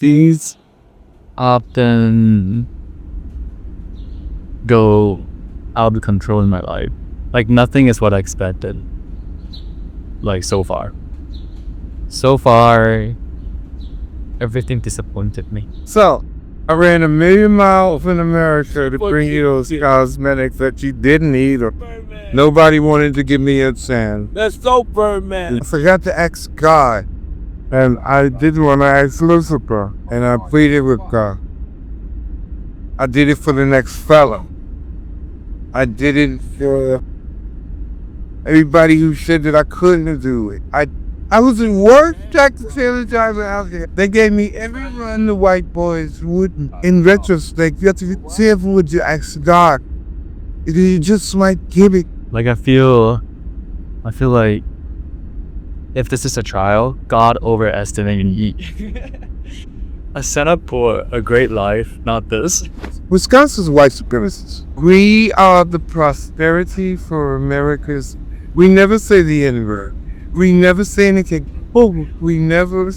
these often go out of control in my life. Like nothing is what I expected. Like so far, everything disappointed me. So, I ran 1,000,000 miles in America to bring you those cosmetics that you didn't need or nobody wanted to give me a chance. That's so Birdman. I forgot to ask God, and I didn't want to ask Lucifer, and I pleaded with God. I did it for the next fella. I did it for everybody who said that I couldn't do it. I was the worst tractor trailer driver out there. They gave me every run the white boys wouldn't. In retrospect, you have to be careful what you ask God. You just might give it. Like I feel like if this is a trial, God overestimated me. I set up for a great life, not this. Wisconsin's white supremacists. We are the prosperity for America's. We never say the N-word. We never say anything. Oh, we never.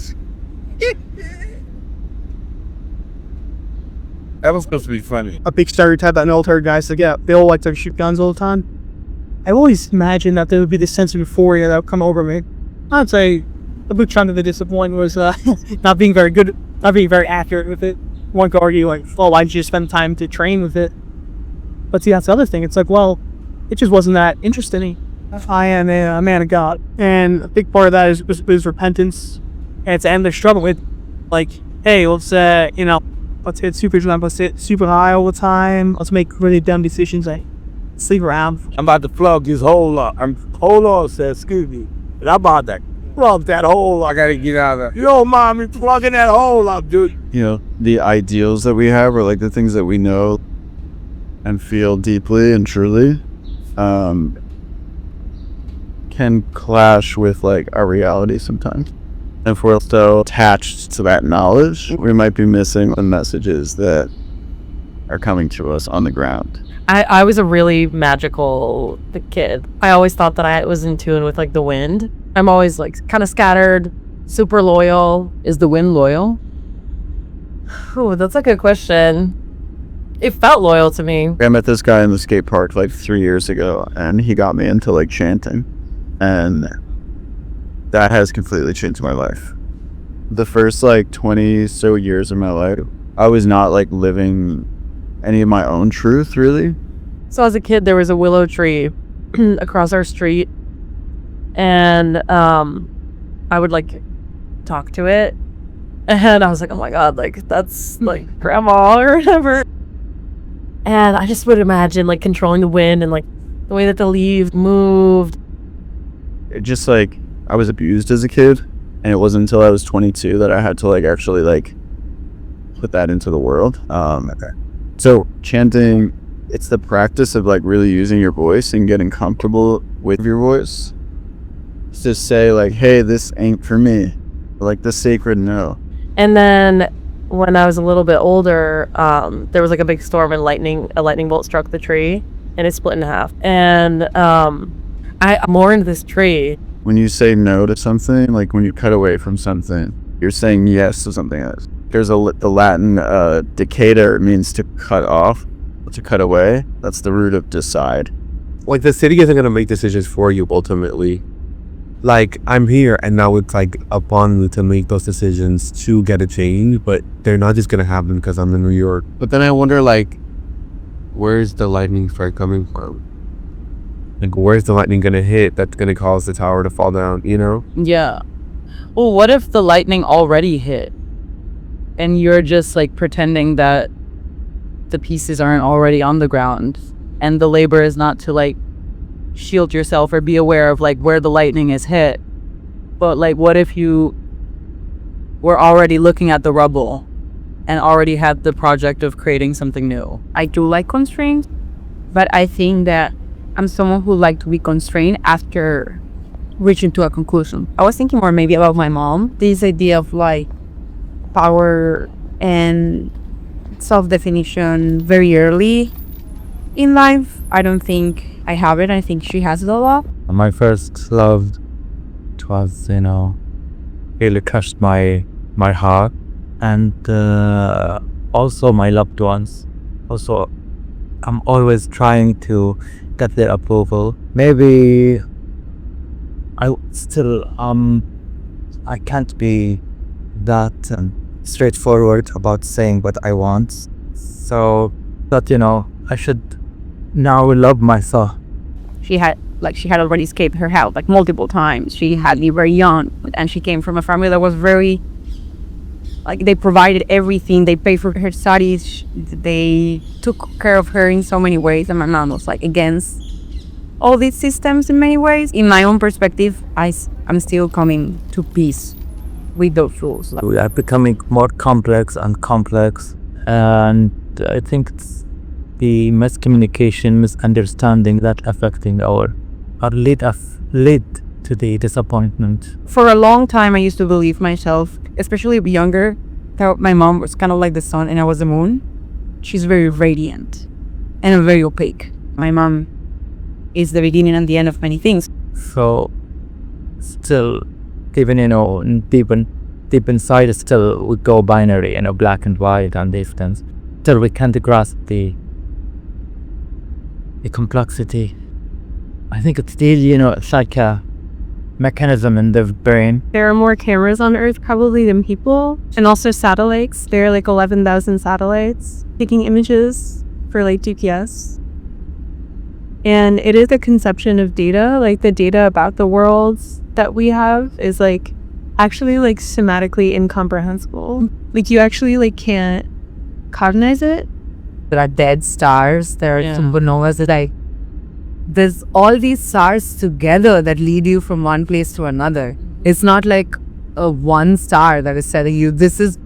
That was supposed to be funny. A big stereotype that military guys that they all like to shoot guns all the time. I always imagined that there would be this sense of euphoria that would come over me. I'd say a big chunk of the disappointment was not being very good, not being very accurate with it. One could argue like, oh, why didn't you spend time to train with it? But see, that's the other thing. It's like, well, it just wasn't that interesting. I am a man of God, and a big part of that is repentance, and it's endless struggle with, like, hey, let's hit super high all the time. Let's make really dumb decisions. Like, sleep around. I'm about to plug this hole up. Hold on, says excuse me. But I'm about to plug that hole up. I gotta get out of there. You don't mind me plugging that hole up, dude. You know, the ideals that we have, or like the things that we know and feel deeply and truly, can clash with like our reality sometimes. If we're so attached to that knowledge, we might be missing the messages that are coming to us on the ground. I was a really magical kid. I always thought that I was in tune with like the wind. I'm always like kind of scattered, super loyal. Is the wind loyal? Oh, that's a good question. It felt loyal to me. I met this guy in the skate park like 3 years ago, and he got me into like chanting, and that has completely changed my life. The first like 20 so years of my life, I was not like living any of my own truth, really. So as a kid, there was a willow tree across our street, and I would like talk to it, and I was like, oh my god, like that's like grandma or whatever. And I just would imagine like controlling the wind and like the way that the leaves moved. It just like, I was abused as a kid, and it wasn't until I was 22 that I had to like actually like put that into the world. So chanting, it's the practice of like really using your voice and getting comfortable with your voice to say like, hey, this ain't for me, like the sacred no. And then when I was a little bit older, there was like a big storm and a lightning bolt struck the tree and it split in half. And I mourned this tree. When you say no to something, like when you cut away from something, you're saying yes to something else. There's the Latin decader, means to cut off, to cut away. That's the root of decide. Like the city isn't gonna make decisions for you ultimately. Like I'm here, and now it's like upon me to make those decisions to get a change, but they're not just gonna happen because I'm in New York. But then I wonder, like, where's the lightning strike coming from? Like, where's the lightning gonna hit that's gonna cause the tower to fall down, you know? Yeah. Well, what if the lightning already hit and you're just like pretending that the pieces aren't already on the ground, and the labor is not to like shield yourself or be aware of like where the lightning is hit, but like what if you were already looking at the rubble and already had the project of creating something new? I do like constraints, but I think that I'm someone who like to be constrained after reaching to a conclusion. I was thinking more maybe about my mom. This idea of like power and self-definition very early in life. I don't think I have it. I think she has it a lot. My first love, it was, really touched my heart. and also my loved ones. Also, I'm always trying to get their approval. Maybe I still I can't be that straightforward about saying what I want. So that I should now love myself. She had already escaped her house like multiple times. She had me very young, and she came from a family that was very like, they provided everything. They paid for her studies. They took care of her in so many ways, and my mom was like against all these systems in many ways. In my own perspective, I'm still coming to peace with those rules. We are becoming more complex and complex, and I think it's the miscommunication, misunderstanding that affecting our lead to the disappointment. For a long time, I used to believe myself, especially younger, that my mom was kind of like the sun and I was the moon. She's very radiant and I'm very opaque. My mom is the beginning and the end of many things. So still, even deep inside, still we go binary, black and white and these things. Still we can't grasp the complexity. I think it's still, it's like a mechanism in the brain. There are more cameras on Earth probably than people, and also satellites. There are like 11,000 satellites taking images for like GPS. And it is a conception of data, like the data about the worlds that we have is like actually like somatically incomprehensible. Like you actually like can't cognize it. There are dead stars, there are supernovas, like there's all these stars together that lead you from one place to another. It's not like a one star that is telling you this is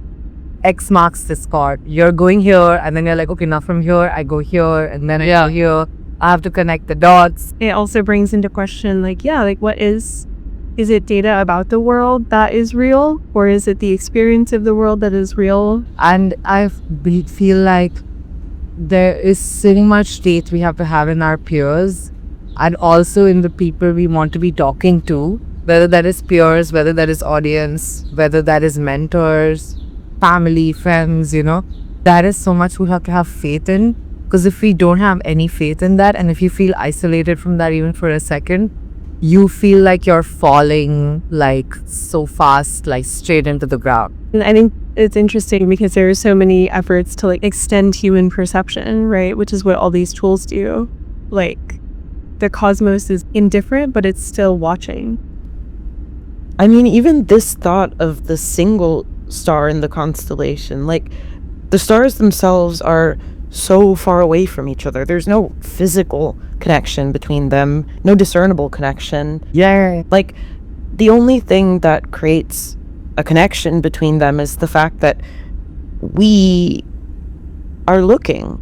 X marks the spot. You're going here and then you're like, okay, now from here I go here and then I go here. I have to connect the dots. It also brings into question like what is it data about the world that is real, or is it the experience of the world that is real? And I feel like there is so much faith we have to have in our peers and also in the people we want to be talking to, whether that is peers, whether that is audience, whether that is mentors, family, friends, that is so much we have to have faith in, because if we don't have any faith in that, and if you feel isolated from that even for a second, you feel like you're falling like so fast, like straight into the ground. And I think it's interesting because there are so many efforts to like extend human perception, right? Which is what all these tools do. Like the cosmos is indifferent, but it's still watching. I mean, even this thought of the single star in the constellation, like the stars themselves are so far away from each other. There's no physical connection between them, no discernible connection. Yeah. Like the only thing that creates a connection between them is the fact that we are looking.